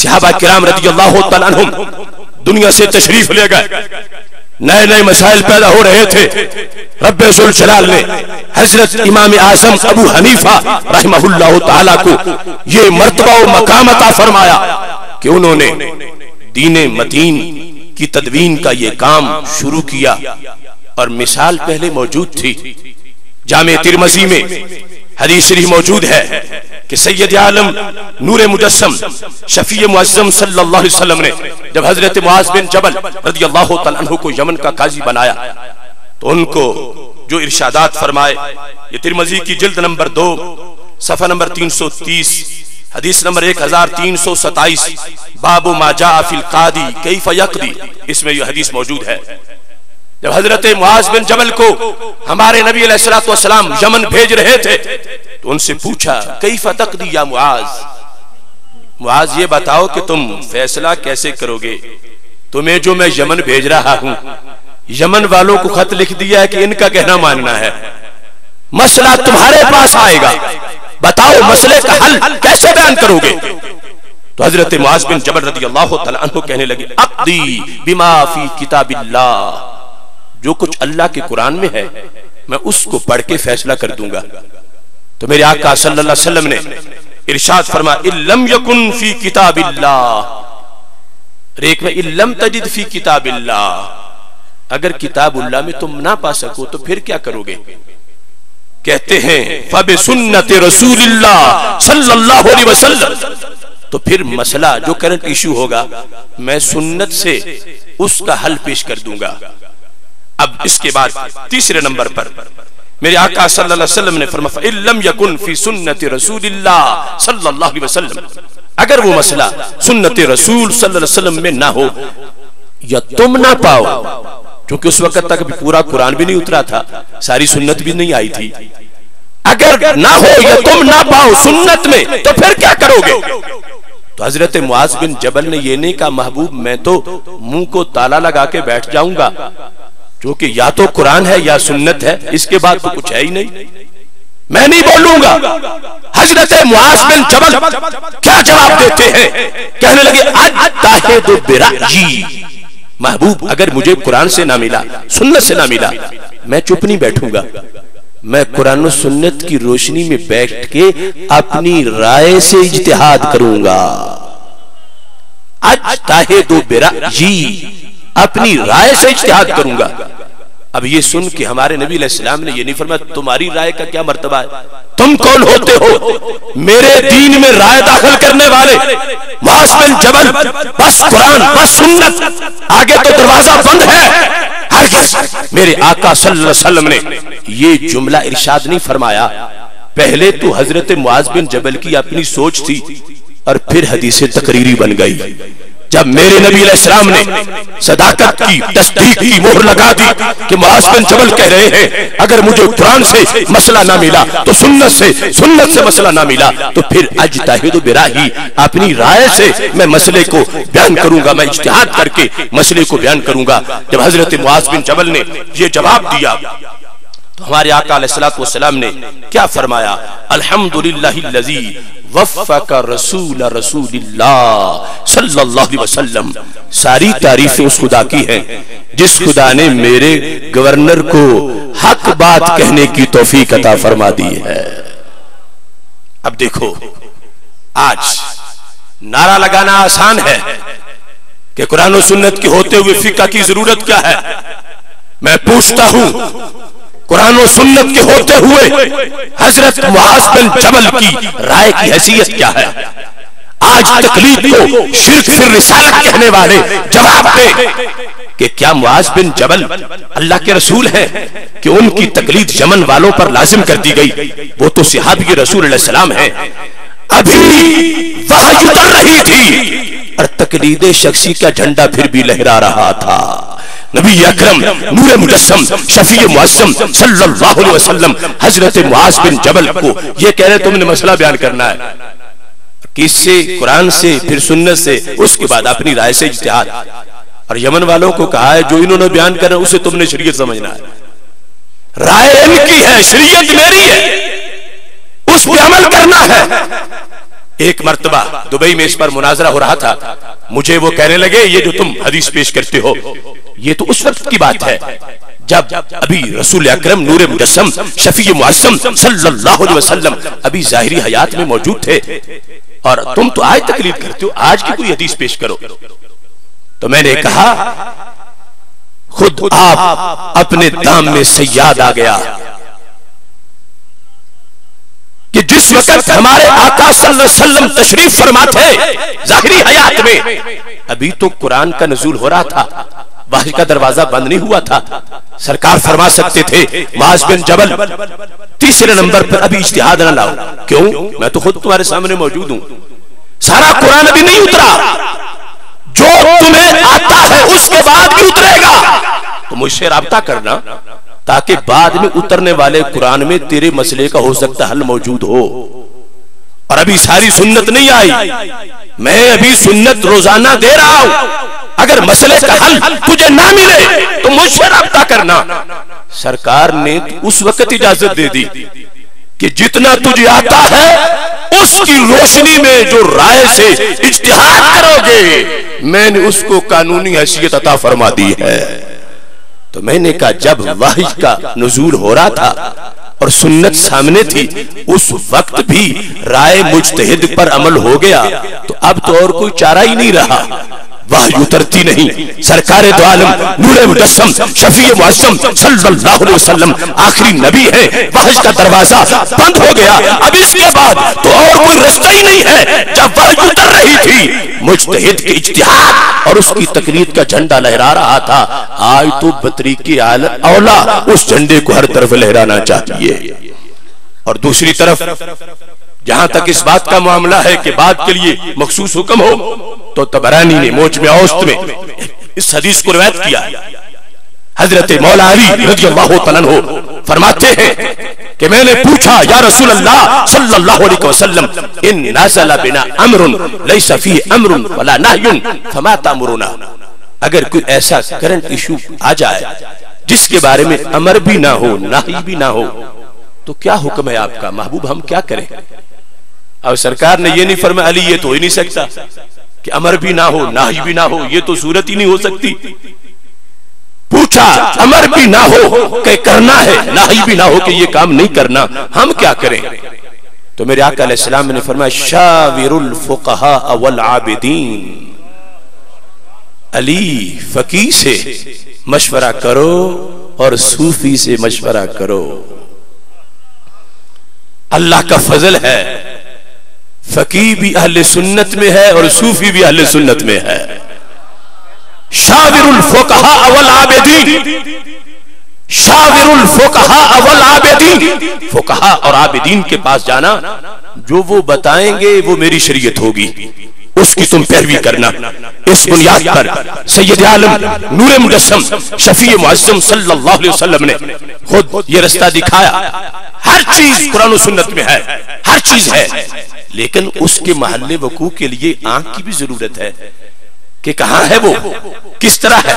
صحابہ کرام رضی اللہ تعالیٰ عنہم دنیا سے تشریف لے گئے، نئے نئے مسائل پیدا ہو رہے تھے. رب ذوالجلال نے حضرت امام اعظم ابو حنیفہ رحمہ اللہ تعالیٰ کو یہ مرتبہ و مقام عطا فرمایا کہ انہوں نے دین متین کی تدوین کا یہ کام شروع کیا. اور مثال پہلے موجود تھی. جامع ترمذی میں حدیث شریف موجود ہے کہ سید عالم نور مجسم شفیع معظم صلی اللہ علیہ وسلم نے جب حضرت معاذ بن جبل رضی اللہ تعالیٰ عنہ کو یمن کا قاضی بنایا تو ان کو جو ارشادات فرمائے، یہ ترمذی کی جلد نمبر 2 صفحہ نمبر 330 حدیث نمبر 1327 باب ما جاء فی القاضی کیف یقضی، اس میں یہ حدیث موجود ہے. جب حضرت معاذ بن جبل کو ہمارے نبی علیہ الصلوۃ والسلام یمن بھیج رہے تھے تو ان سے پوچھا کیف تقضی یا معاذ، معاذ یہ بتاؤ کہ تم فیصلہ کیسے کرو گے، تمہیں جو میں یمن بھیج رہا ہوں یمن والوں کو خط لکھ دیا ہے کہ ان کا کہنا ماننا ہے، مسئلہ تمہارے پاس آئے گا، بتاؤ مسئلے کا حل کیسے بیان کرو گے. تو حضرت معاذ بن جبل رضی اللہ تعالیٰ عنہ کہنے لگے اقضی بما فی کتاب اللہ، جو کچھ اللہ کے قرآن میں ہے میں اس کو پڑھ کے فیصلہ کر دوں گا. تو میرے آقا صلی اللہ علیہ وسلم نے ارشاد فرمایا ان لم یکن فی کتاب اللہ، ایک میں ان لم تجد فی کتاب اللہ، اگر کتاب اللہ میں تم نہ پا سکو تو پھر کیا کرو گے؟ کہتے ہیں فبسنت رسول اللہ صلی اللہ علیہ وسلم، تو پھر مسئلہ جو کرنٹ ایشو ہوگا میں سنت سے اس کا حل پیش کر دوں گا. اب اس کے بعد تیسرے نمبر پر میرے آقا صلی اللہ علیہ وسلم نے فرمایا فَإِن لَمْ يَكُنْ فِي سُنَّةِ رَسُولِ اللَّهِ صلی اللہ علیہ وسلم، اگر وہ مسئلہ سنت رسول صلی اللہ علیہ وسلم میں نہ ہو یا تم نہ پاؤ، کیونکہ اس وقت تک پورا قرآن بھی نہیں اترا تھا، ساری سنت بھی نہیں آئی تھی، اگر نہ ہو یا تم نہ پاؤ سنت میں تو پھر کیا کرو گے؟ تو حضرت معاذ بن جبل نے یہ نہیں کہا محبوب میں تو منہ کو تالا لگا کے بیٹھ جاؤں گا، کیونکہ یا تو قرآن ہے یا سنت ہے، اس کے بعد تو کچھ ہے ہی نہیں، میں نہیں بولوں گا. حضرت معاذ بن جبل کیا جواب دیتے ہیں؟ کہنے لگے اجتہد برأیی، محبوب اگر مجھے قرآن سے نہ ملا سنت سے نہ ملا میں چپ نہیں بیٹھوں گا، میں قرآن و سنت کی روشنی میں بیٹھ کے اپنی رائے سے اجتہاد کروں گا. اجتہد برأیی، اپنی رائے سے اجتہاد کروں گا. اب یہ سن کے ہمارے نبی علیہ السلام نے یہ نہیں فرمایا تمہاری رائے کا کیا مرتبہ ہے، تم کون ہوتے ہو میرے دین میں رائے داخل کرنے والے؟ معاذ بن جبل بس قرآن بس سنت، آگے تو دروازہ بند ہے. ہرگز میرے آقا صلی اللہ علیہ وسلم نے یہ جملہ ارشاد نہیں فرمایا. پہلے تو حضرت معاذ بن جبل کی اپنی سوچ تھی اور پھر حدیث تقریری بن گئی. جب میرے نبی علیہ السلام نے صداقت کی تصدیق کی مہر لگا دی کہ معاذ بن جبل کہہ رہے ہیں اگر مجھے قرآن سے مسئلہ نہ ملا تو سنت سے مسئلہ نہ ملا تو پھر اجتہد برأیی، اپنی رائے سے میں مسئلے کو بیان کروں گا، میں اجتہاد کر کے مسئلے کو بیان کروں گا. جب حضرت معاذ بن جبل نے یہ جواب دیا تو ہمارے آقا علیہ الصلوۃ والسلام نے کیا فرمایا؟ الحمدللہ الذی وفق رسول اللہ صلی اللہ علیہ وسلم، ساری تعریفیں اس خدا کی ہیں جس خدا نے میرے گورنر کو حق بات کہنے کی توفیق عطا فرما دی ہے. اب دیکھو آج نعرہ لگانا آسان ہے کہ قرآن و سنت کی ہوتے ہوئے فقہ کی ضرورت کیا ہے. میں پوچھتا ہوں قرآن و سنت کے ہوتے ہوئے حضرت معاذ بن جبل کی رائے کی حیثیت کیا ہے؟ آج تقلید کو شرک فی الرسالت کہنے والے جواب دے کہ کیا معاذ بن جبل اللہ کے رسول ہیں کہ ان کی تقلید یمن والوں پر لازم کر دی گئی؟ وہ تو صحابی رسول علیہ السلام ہیں. ابھی وحی اتر رہی تھی اور تقلید شخصی کا جھنڈا پھر بھی لہرا رہا تھا. نبی اکرم نور مجسم شفیع معظم صلی اللہ علیہ وسلم حضرت معاذ بن جبل کو یہ کہہ رہے تم نے مسئلہ بیان کرنا ہے، کس سے؟ قرآن سے، پھر سنت سے، اس کے بعد اپنی رائے سے اجتہاد. اور یمن والوں کو کہا ہے جو انہوں نے بیان کرنا اسے تم نے شریعت سمجھنا ہے. رائے ان کی ہے، شریعت میری ہے، اس پہ عمل کرنا ہے. ایک مرتبہ دبئی میں اس پر مناظرہ ہو رہا تھا، مجھے وہ کہنے لگے یہ جو تم حدیث پیش کرتے ہو یہ تو اس وقت کی بات ہے جب ابھی رسول اکرم نور مجسم شفیع معظم صلی اللہ علیہ وسلم ابھی ظاہری حیات میں موجود تھے، اور تم تو آج تقلید کرتے ہو، آج کی کوئی حدیث پیش کرو۔ تو میں نے کہا خود آپ اپنے دام میں صیاد آ گیا کہ جس وقت ہمارے آقا صلی اللہ علیہ وسلم تشریف فرما تھے ظاہری حیات میں، ابھی تو قرآن کا نزول ہو رہا تھا، وحی کا دروازہ بند نہیں ہوا تھا، سرکار فرما سکتے تھے معاذ بن جبل تیسرے نمبر پر ابھی اجتہاد نہ لاؤ، کیوں؟ میں تو خود تمہارے سامنے موجود ہوں، سارا قرآن ابھی نہیں اترا، جو تمہیں آتا ہے اس کے بعد بھی اترے گا، تو مجھ سے رابطہ کرنا تاکہ بعد میں اترنے والے قرآن میں تیرے مسئلے کا ہو سکتا حل موجود ہو۔ اور ابھی ساری سنت نہیں آئی، میں ابھی سنت روزانہ دے رہا ہوں، اگر مسئلے کا حل تجھے نہ ملے تو مجھ سے رابطہ کرنا۔ سرکار نے اس وقت اجازت دے دی کہ جتنا تجھے آتا ہے اس کی روشنی میں جو رائے سے اجتہاد کرو گے میں نے اس کو قانونی حیثیت عطا فرما دی ہے۔ تو میں نے کہا جب وحی کا نزول ہو رہا تھا اور سنت سامنے تھی اس وقت بھی رائے مجتہد پر عمل ہو گیا، تو اب تو اور کوئی چارہ ہی نہیں رہا، وحی اترتی نہیں، سرکار دو عالم نور مجسم شفیع معظم صلی اللہ علیہ وسلم آخری نبی ہے، وحی کا دروازہ بند ہو گیا، اب اس کے بعد تو اور کوئی رستہ ہی نہیں ہے۔ جب وحی اتر رہی تھی مجتہد کے اجتہاد اور اس کی تقلید کا جھنڈا لہرا رہا تھا، آج تو بطریق اولا اس جھنڈے کو ہر طرف لہرانا چاہیے۔ اور دوسری طرف جہاں تک اس بات کا معاملہ ہے کہ بات کے لیے مخصوص حکم ہو، تو طبرانی نے موجم اوسط میں اس حدیث کو روایت کیا، حضرت مولا علی رضی اللہ تعالیٰ عنہ فرماتے ہیں کہ میں نے پوچھا یا رسول اللہ صلی اللہ علیہ وسلم ان نازل بنا امر لیس فیہ امر ولا نہی فما تامرنا، اگر کوئی ایسا کرنٹ ایشو آ جائے جس کے بارے میں امر بھی نہ ہو نہی بھی نہ ہو تو کیا حکم ہے آپ کا محبوب، ہم کیا کریں؟ اب سرکار نے یہ نہیں فرمایا علی یہ تو ہو ہی نہیں سکتا کہ امر بھی نہ ہو نہی بھی نہ ہو، یہ تو صورت ہی نہیں ہو سکتی۔ پوچھا امر بھی نہ ہو کہ کرنا ہے، نہی بھی نہ ہو کہ یہ کام نہیں کرنا، ہم کیا کریں؟ تو میرے آقا علیہ السلام نے فرمایا شاور الفقہاء والعابدین، علی فقیہ سے مشورہ کرو اور صوفی سے مشورہ کرو۔ اللہ کا فضل ہے فقیہ بھی اہل سنت میں ہے اور صوفی بھی اہل سنت میں ہے۔ شاور الفقہاء والعابدین، شاور الفقہاء والعابدین، فقہاء اور عابدین کے پاس جانا، جو وہ بتائیں گے وہ میری شریعت ہوگی، اس کی تم پیروی کرنا۔ اس بنیاد پر سید عالم نور مجسم شفیع معظم صلی اللہ علیہ وسلم نے خود یہ رستہ دکھایا۔ ہر چیز قرآن و سنت میں ہے، ہر چیز ہے، لیکن اس کے محل وقوع کے لیے آنکھ کی بھی ضرورت ہے کہ کہاں ہے وہ، کس طرح ہے۔